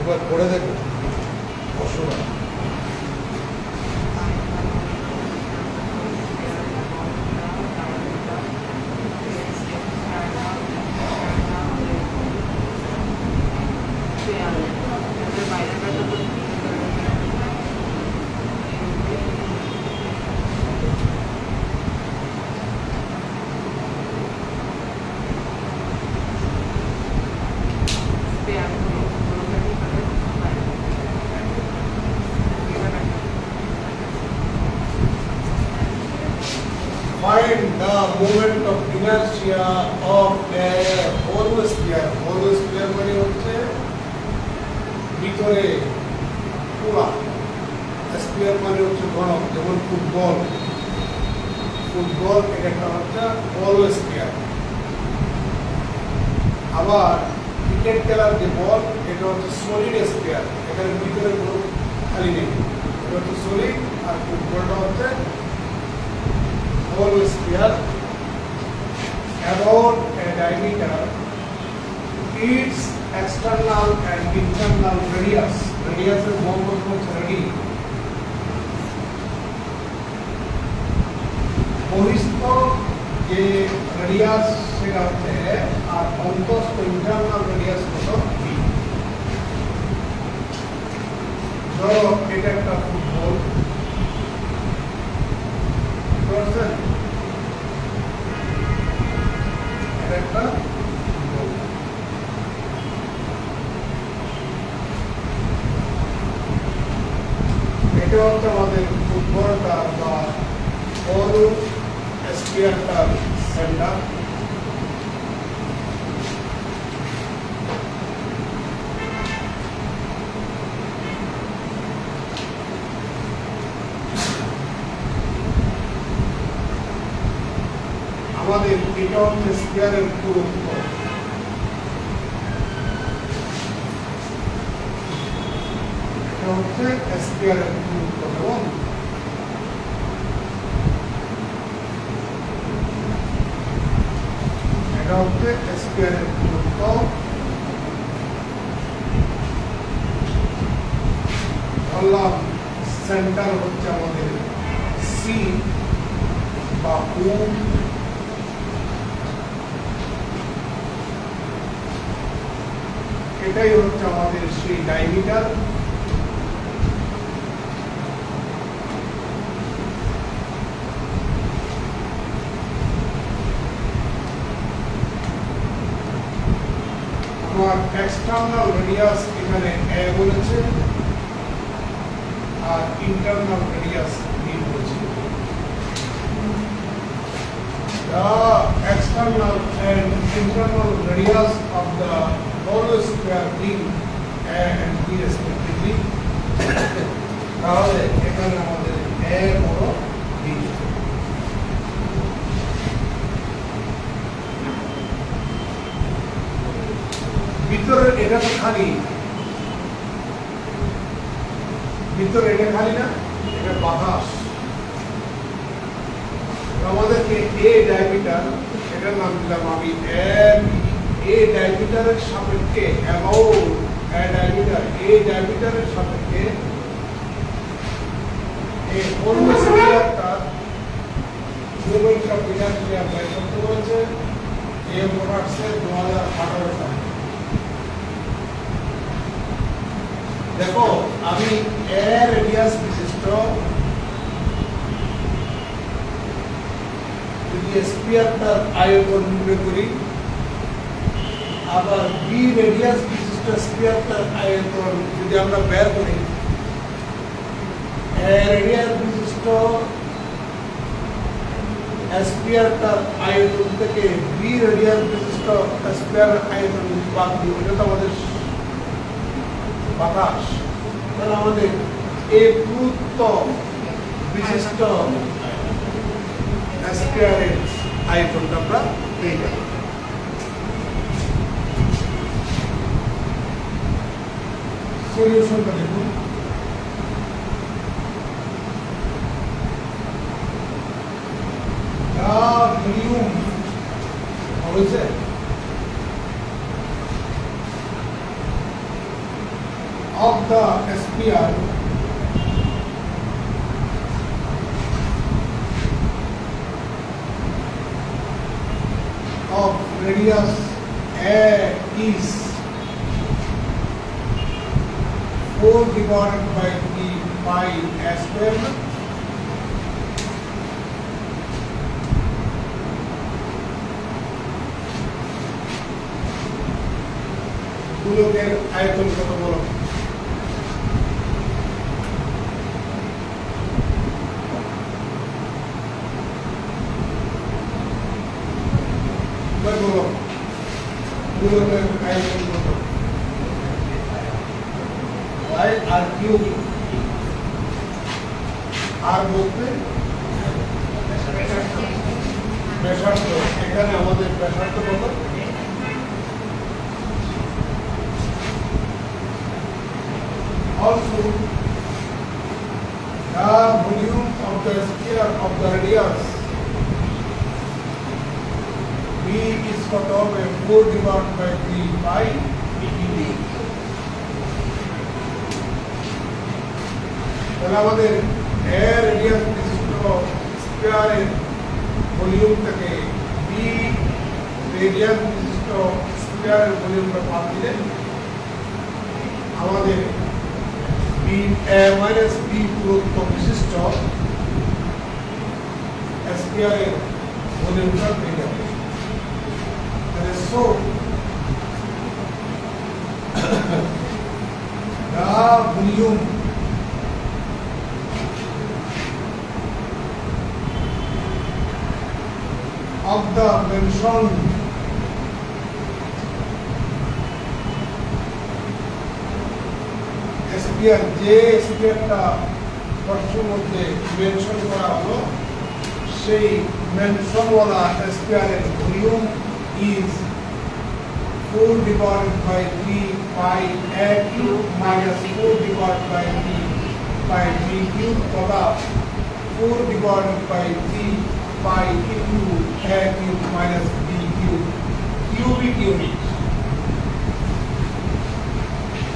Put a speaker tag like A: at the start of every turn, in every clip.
A: একবার করে দেখো অসুবিধা find the moment of inertia of a hollow sphere. Hollow sphere মানে হচ্ছে ভিতরে পুরা, স্পিয়ার মানে হচ্ছে ঘনক, যেমন ফুটবল এটা একটা হচ্ছে hollow sphere। আবার ক্রিকেট খেলার যে বল এটা হচ্ছে সলিড স্পিয়ার, এখানে ভিতরে কোনো খালি নেই, এটা হচ্ছে সলিড। আর ফুটবলটা হচ্ছে hollow sphere about a diameter, its external and internal radius এর বর্গমূল হচ্ছে রেডি, বহিস্থ যে রেডিয়াস সেটা হচ্ছে আর অন্তস্থ ইন্টারনাল রেডিয়াস হলো বি। ধরো এটা একটা ফুটবল, একটা এটা হচ্ছে আমাদের ফুটবলটা বা hollow sphere-টার সেন্টার। আমাদের এটা হচ্ছে স্পিয়ারের দূরত্ব, এটা হচ্ছে স্পিয়ারের দূরত্ব এবং এটা হচ্ছে স্পিয়ারের দূরত্ব। ধরলাম সেন্টার হচ্ছে আমাদের সি বা ও, এটাই হচ্ছে আমাদের সেই ডায়ামিটার। আমার এক্সটার্নাল রেডিয়াস এখানে এ বলেছে আর ইন্টারনাল রেডিয়াস বি বলেছে। The external and internal radius of the hollow sphere being A and B respectively, তাহলে এখানে আমাদের A হলো B। ভিতরে এটা তো খালি, ভিতরে এটা খালি না, এটা বাতাস। আমাদেরকে এ ডায়ামিটার, এটার নাম দিলাম আমি এ ডায়ামিটারের সাপেক্ষে অ্যাবাউট এ ডায়ামিটারের সাপেক্ষে এই hollow sphere-টা মোমেন্ট অফ ইনার্শিয়া বের করতে বলেছে এ প্রোডাক্টসে 2018 সালে। দেখো আমি এ রেডিয়াস বিশিষ্ট স্পিয়ারটার আয়তন নির্ণয় করি, আবার বি রেডিয়াস বিশিষ্ট স্পিয়ারটার আয়তন যদি আমরা বের করি, এ রেডিয়াস বিশিষ্ট স্পিয়ারটার আয়তন থেকে বি রেডিয়াস বিশিষ্ট স্পিয়ারের আয়তন বাদ দিই, এটা তো আমাদের বাতাস। তাহলে আমাদের এই গুরুত্ব বিশিষ্ট স্পিয়ারের আয়তনটা আমরা পেয়ে যাব। সলিউশনটা দেখুন। ভলিউম হয়েছে of the sphere of radius A is 4 divided by 3 pi a square. গোলকের আয়তন কত বলো? বলো গোলকের আয়তন কত? পাই আর কিউব। আর বলতে ব্যাসার্ধ, এখানে আমাদের ব্যাসার্ধ কত? Also, the volume of the sphere of the radius B is cut off by 4 divided by 3 pi d. তাহলে আমাদের A radius বিশিষ্ট স্ফিয়ারের ভলিউম থেকে B radius বিশিষ্ট স্ফিয়ারের ভলিউমটা বাদ দিলে আমাদের B minus B দূরত্ব বিশিষ্ট স্ফিয়ারের ভলিউমটা পেয়ে যাবে। So the volume of the mentioned sphere, যে স্ফিয়ারটা প্রশ্নের মধ্যে মেনশন করা হলো, সেই মেনশনওয়ালা স্ফিয়ারের volume is 4 divided by 3 pi a cube minus 4 divided by 3 pi b cube तथा 4 divided by 3 pi into a cube minus b cube cubic unit।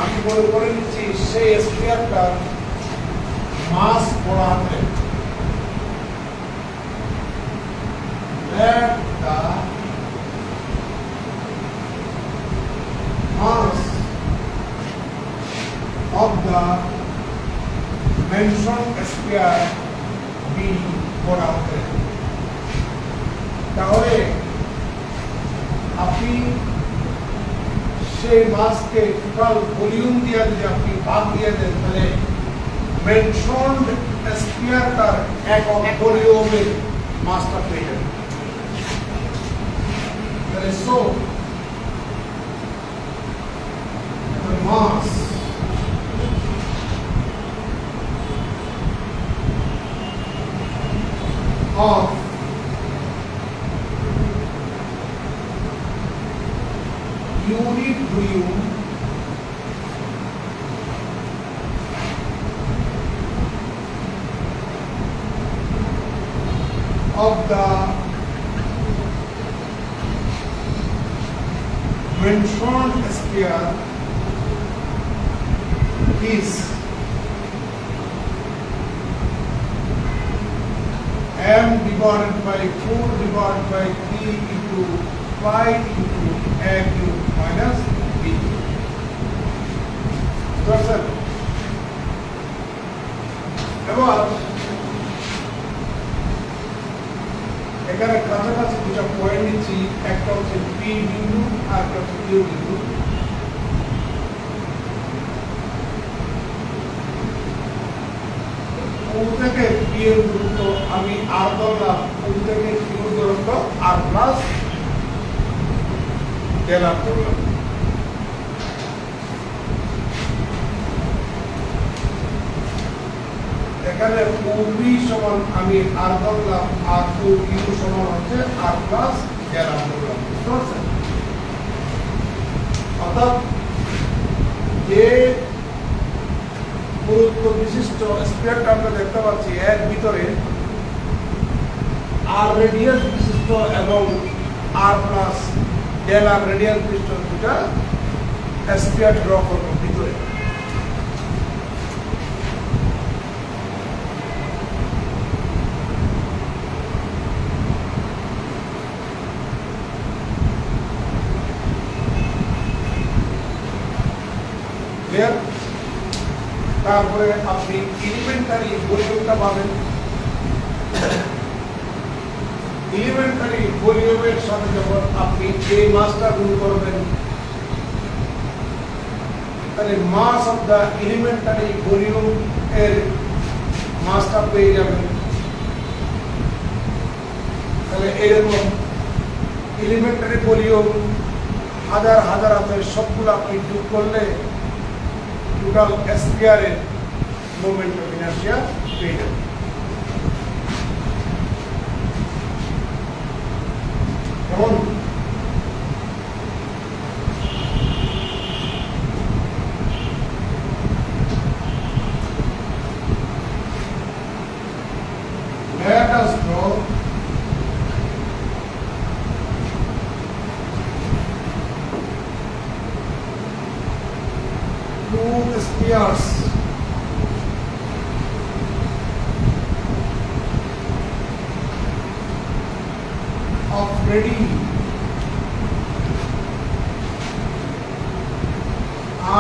A: আমি বলে নিচ্ছি সেই স্ফিয়ারটার মাস বড়াতে let the mass of the mentioned sphere be বলা হবে। তাহলে আপনি সেই মাসকে টোটাল ভলিউম দিয়ে যদি আপনি ভাগ দিয়ে দেন তাহলে মেনশনড স্ফিয়ারটার একক ভলিউমের মাসটা পেয়ে যাবেন। তাহলে so mass of unit volume of the mentioned sphere is m divided by 4 divided by 3 into pi into a cube minus b. এবার এখানে কাছাকাছি দুটো পয়েন্ট নিচ্ছি, একটা হচ্ছে p বিন্দু আর একটা হচ্ছে q বিন্দু। থেকে p এর দূরত্ব আমি r ধরলাম, থেকে q এর দূরত্ব r প্লাস ডেল r ধরলাম। এখানে p সমান আমি r ধরলাম আর q সমান হচ্ছে r প্লাস ডেল r ধরলাম। বুঝতে পারছেন? অর্থাৎ যে গুরুত্ব বিশিষ্ট স্ফিয়ারটা আমরা দেখতে পাচ্ছি এর ভিতরে আর রেডিয়াস বিশিষ্ট এবং আর প্লাস ডেল আর রেডিয়াস বিশিষ্ট দুটা স্ফিয়ার ড্র করব ভিতরে। ক্লিয়ার? তারপরে আপনি এলিমেন্টারি ভলিউমটা পাবেন। এলিমেন্টারি ভলিউমের সাথে যখন আপনি এই মাসটা গুণ করবেন, তাহলে মাস অফ দ্য এলিমেন্টারি ভলিউম এর মাসটা পেয়ে যাবেন। তাহলে এরকম এলিমেন্টারি ভলিউম হাজার হাজার আছে, সবগুলো আপনি যোগ করলে টোটাল স্পিয়ারের মোমেন্ট অফ ইনার্শিয়া পেয়ে যাবেন। কেমন? Let us draw two spheres of ready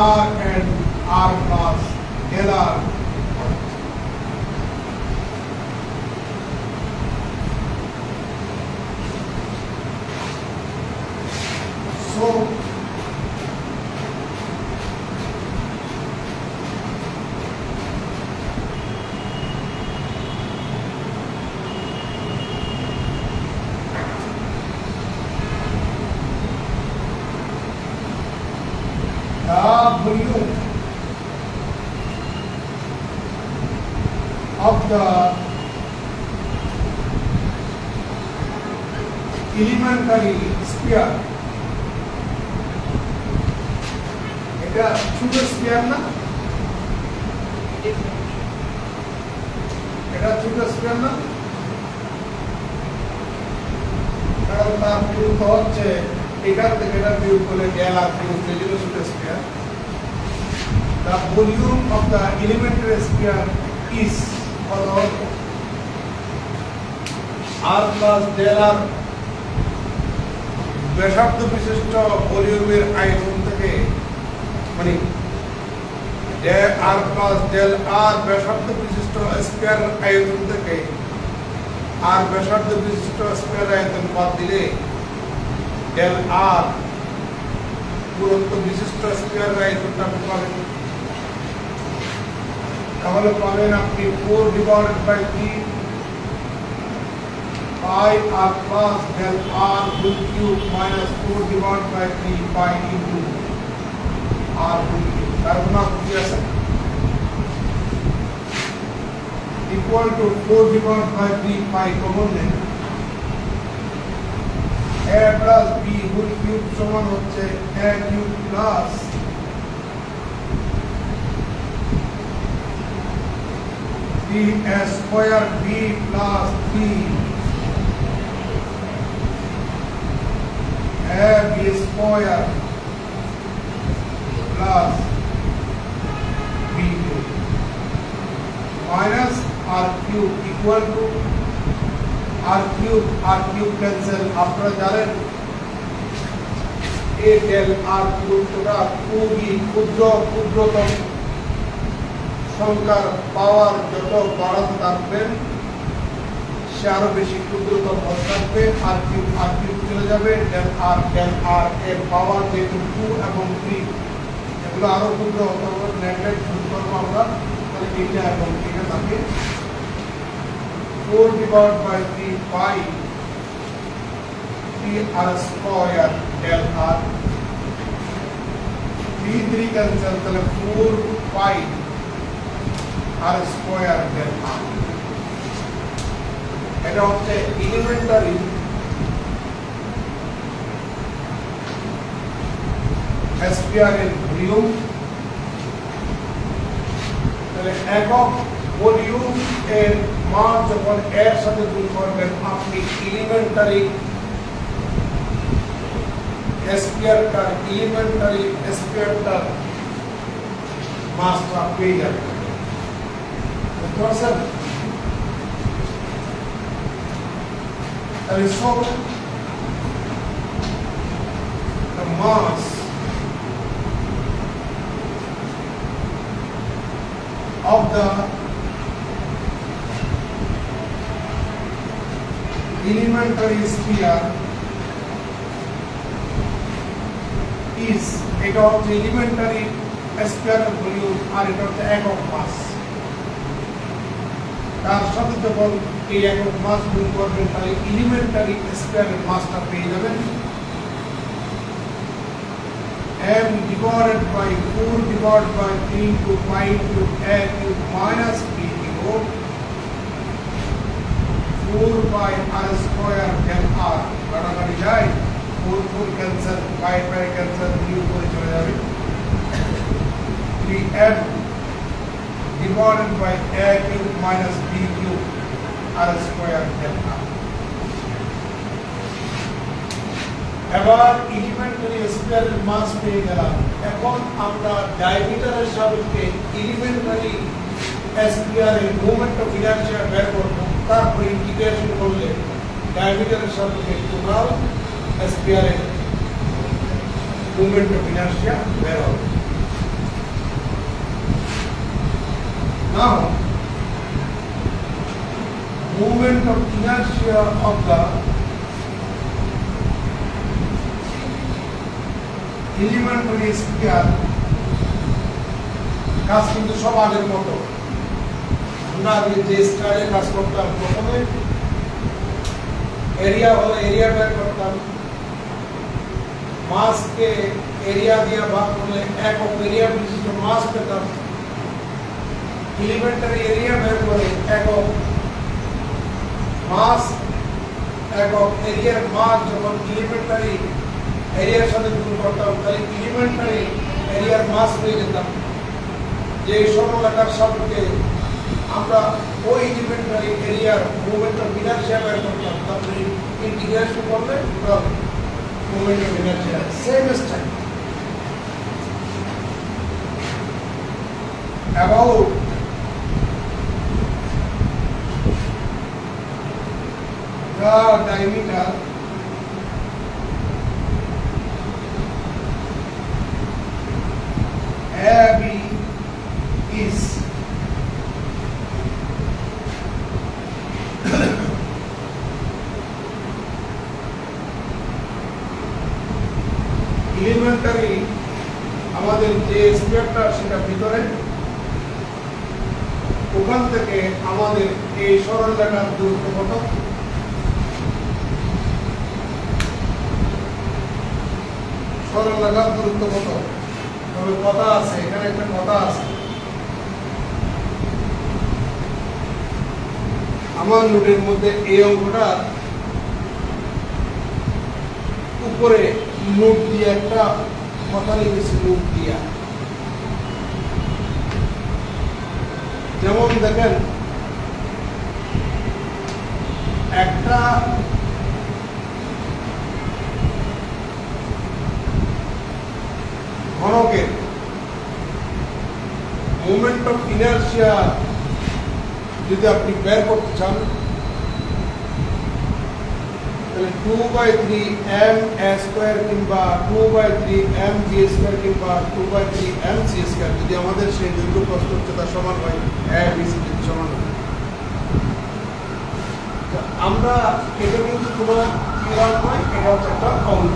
A: R and R plus del R. So the volume of the elementary sphere, এটা ছোট স্পিয়ার না? এটা ছোট স্পিয়ার না? কারণ তার বিয়োগ হচ্ছে এখান থেকে এটা বিয়োগ করলে ডেল আর বিয়োগ হয়ে যাবে ছোট spear. The volume of the elementary sphere is R plus del R। ব্যাসার্ধ বিশিষ্ট ভলিউমের আয়তন থেকে, মানে R plus del R ব্যাসার্ধ বিশিষ্ট স্পিয়ার আয়তন থেকে আর ব্যাসার্ধ বিশিষ্ট স্পিয়ার আয়তন বাদ দিলে del R পুরুত্ব বিশিষ্ট স্পিয়ার আয়তনটা পাবেন। তাহলে পাবেন আপনি 4 divided by 3 pi R plus del R whole cube minus 4 divided by 3 pi into R whole cube। তার গুণ কি আছে? equal to 4 divided by 3 pi common নেন, a plus b whole cube সমান হচ্ছে a cube plus b a square b plus 3 a b square plus b cube minus r cube equal to r cube cancel। আপনারা জানেন a del r cube টা খুবই ক্ষুদ্রতম সংখ্যার পাওয়ার যত বাড়াতে থাকবেন সে আরো বেশি ক্ষুদ্রতম থাকবে। r cube চলে যাবে, del r এর পাওয়ার যেহেতু 2 এবং 3 এগুলো আরো ক্ষুদ্র হতে হবে, নেগেটিভ যোগ করবো আমরা, তাহলে এটা এবং এটা থাকে 4 divided by 3 pi 3r square del r 3 cancel, তাহলে 4 pi r square del r। এটা হচ্ছে এলিমেন্টারি স্পিয়ারের ভলিউম। তাহলে একক ভলিউম এর মান যখন এর সাথে গুণ করবেন আপনি এলিমেন্টারি স্পিয়ারটার মাসটা পেয়ে যাবেন। বুঝতে পারছেন? তাহলে সব the mass of the elementary sphere is এটা হচ্ছে elementary sphere এর ভলিউম আর এটা হচ্ছে একক মাস তার সাথে যখন এই একক মাস গুণ করবেন তাহলে elementary sphere এর মাসটা পেয়ে যাবেন m divided by 4 divided by 3 to 5 to a cube minus b cube 4 by r square m r কাটাকাটি যায় 4 4 ক্যান্সেল 5 5 ক্যান্সেল u করে চলে যাবে 3m divided by a cube minus b cube r square m r এবার elementary স্ফিয়ারের mass পেয়ে গেলাম এখন আমরা ডায়ামিটারের সাপেক্ষে এলিমেন্টারি স্ফিয়ারের মোমেন্ট অফ ইনারশিয়া বের করব তারপর ইন্টিগ্রেশন করলে ডায়ামিটারের সাপেক্ষে টোটাল স্ফিয়ারের মোমেন্ট অফ ইনারশিয়া বের হবে now moment of inertia of the elementary sphere কাজ কিন্তু সব আগের মতো আমরা আগে যে স্টাইলে কাজ করতাম প্রথমে এরিয়া হলে এরিয়া বের করতাম মাসকে এরিয়া দিয়ে ভাগ করলে একক এরিয়া বিশিষ্ট মাস পেতাম এলিমেন্টারি এরিয়া বের করে একক মাস একক এরিয়ার মাস যখন এলিমেন্টারি এরিয়ার সাথে গুণ করতাম তাহলে এলিমেন্টারি এরিয়ার মাস পেয়ে যেতাম যে সরলরেখার সাপেক্ষে আমরা ওই এলিমেন্টারি এরিয়ার মোমেন্ট অফ ইনারশিয়া বের করতাম তারপরে ইন্টিগ্রেশন করলে moment of inertia same style about the diameter AB is elementary আমাদের যে স্পেয়ারটা সেটা ভিতরে ওখান থেকে আমাদের এই সরলরেখার দূরত্ব কত সরলরেখার দূরত্ব কত তবে কথা আছে এখানে একটা কথা আছে আমার নোটের মধ্যে এই অঙ্কটা উপরে নোট দিয়ে একটা কথা লিখেছি নোট দিয়া যেমন দেখেন একটা ঘনকের মোমেন্ট অফ ইনারশিয়া যদি আপনি বের করতে চান তাহলে 2/3 m a স্কয়ার কিংবা 2/3 m b স্কয়ার কিংবা 2/3 m c স্কয়ার যদি আমাদের সেই দৈর্ঘ্য প্রস্থ উচ্চতা সমান হয় a b c যদি সমান হয় আমরা এটা কিন্তু কোনো থিওরাম নয় এটা হচ্ছে একটা অঙ্ক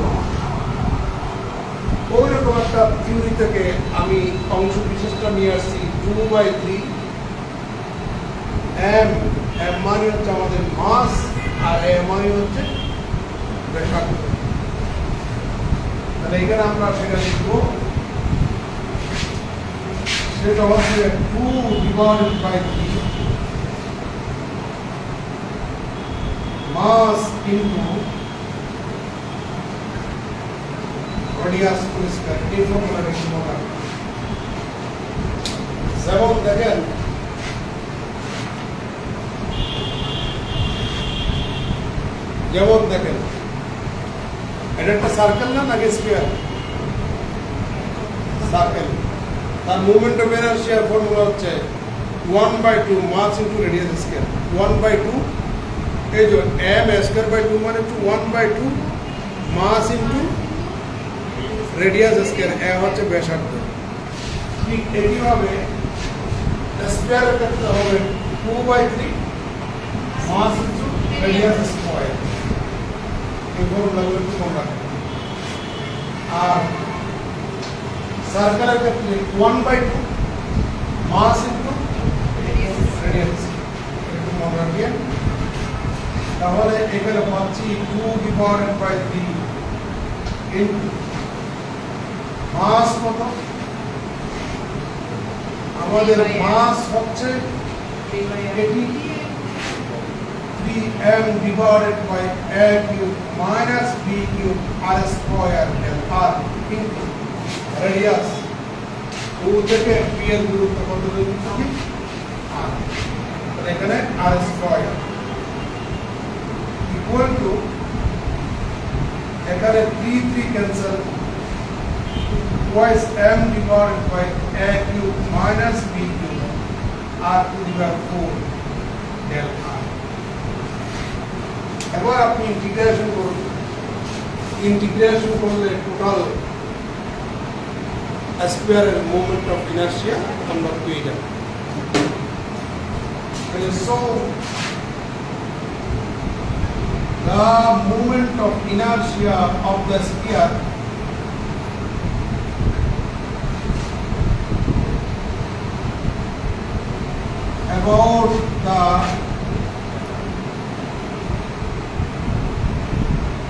A: ওইরকম একটা থিওরি থেকে আমি অংশ বিশেষটা নিয়ে আসছি 2/3 m m মানে হচ্ছে আমাদের মাস আর a মানে হচ্ছে ব্যাসার্ধ তাহলে এখানে আমরা সেটা লিখব সেটা হচ্ছে 2/3 mass into radius square এই ফর্মুলাটা একটু মনে রাখবেন যেমন দেখেন এটা একটা সার্কেল না নাকি স্কয়ার সার্কেল তার মোমেন্ট অফ ইনারশিয়া ফর্মুলা হচ্ছে 1/2 মাস ইনটু রেডিয়াস স্কয়ার 1/2 এই যে m স্কয়ার বাই 2 মানে 1/2 মাস ইনটু রেডিয়াস স্কয়ার এ হচ্ছে ব্যাসার্ধ ঠিক একইভাবে স্পিয়ারের ক্ষেত্রে হবে 2/3 মাস ইনটু রেডিয়াস স্কয়ার। এই ফর্মুলাগুলো একটু মনে রাখবেন। আর সার্কেলের ক্ষেত্রে 1/2 মাস ইনটু রেডিয়াস, একটু মনে রাখবেন। তাহলে এখানে পাচ্ছি 2/3 ইনটু মাস কত, আমাদের মাস হচ্ছে এটি 3m divided by a cube minus b cube r square del r into radius 2 থেকে p এর দূরত্ব কত দিচ্ছি r, তাহলে এখানে r square equal to এখানে 3 cancel twice m divided by a cube minus b cube r to the power 4 del r। এবার আপনি ইন্টিগ্রেশন করুন, ইন্টিগ্রেশন করলে টোটাল স্পিয়ারের মোমেন্ট অফ ইনার্শিয়া আমরা পেয়ে যাব। So the moment of inertia of the sphere about the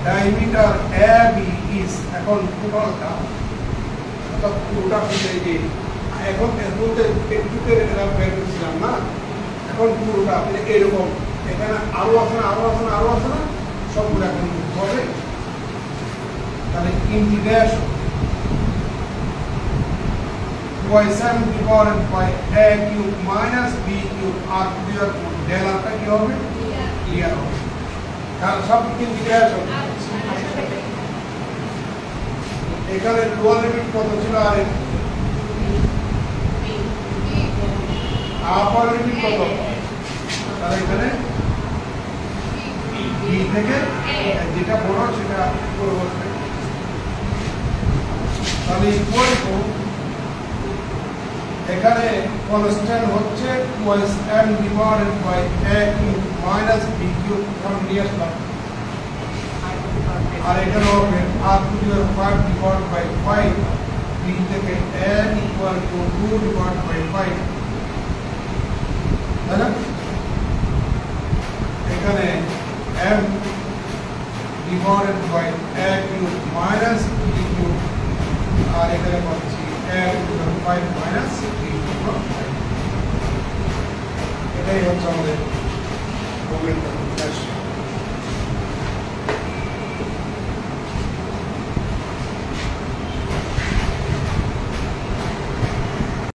A: diameter AB is এখন টোটালটা অর্থাৎ পুরোটা পেয়ে যে এখন এরপরে একটুতে এটা বের করেছিলাম না, এখন পুরোটা এরকম এখানে আরো আছে না আরো আছে না আরো আছে না সবগুলো এখন হবে। তাহলে integration y7 divided by a cube minus b cube r clear del r টা কি হবে ক্লিয়ার হবে, কারণ সব ইন্টিগ্রেশন। এখানে লোয়ার লিমিট কত ছিল আর আপার লিমিট কত, তাহলে এখানে b থেকে যেটা বড় সেটা উপরে বসবে, তাহলে ইকুয়াল টু এখানে কনস্ট্যান্ট হচ্ছে twice m divided by a cube minus b cube from নিয়ে আসলাম, আর এখানে হবে r to the power 5 divided by 5 b থেকে n equal to 2 divided by 5, তাই না? এখানে m divided by a cube minus b cube আর এখানে পাচ্ছি a to the 5 minus b cube। এটাই হচ্ছে আমাদের মোমেন্ট অফ ইনার্শিয়া।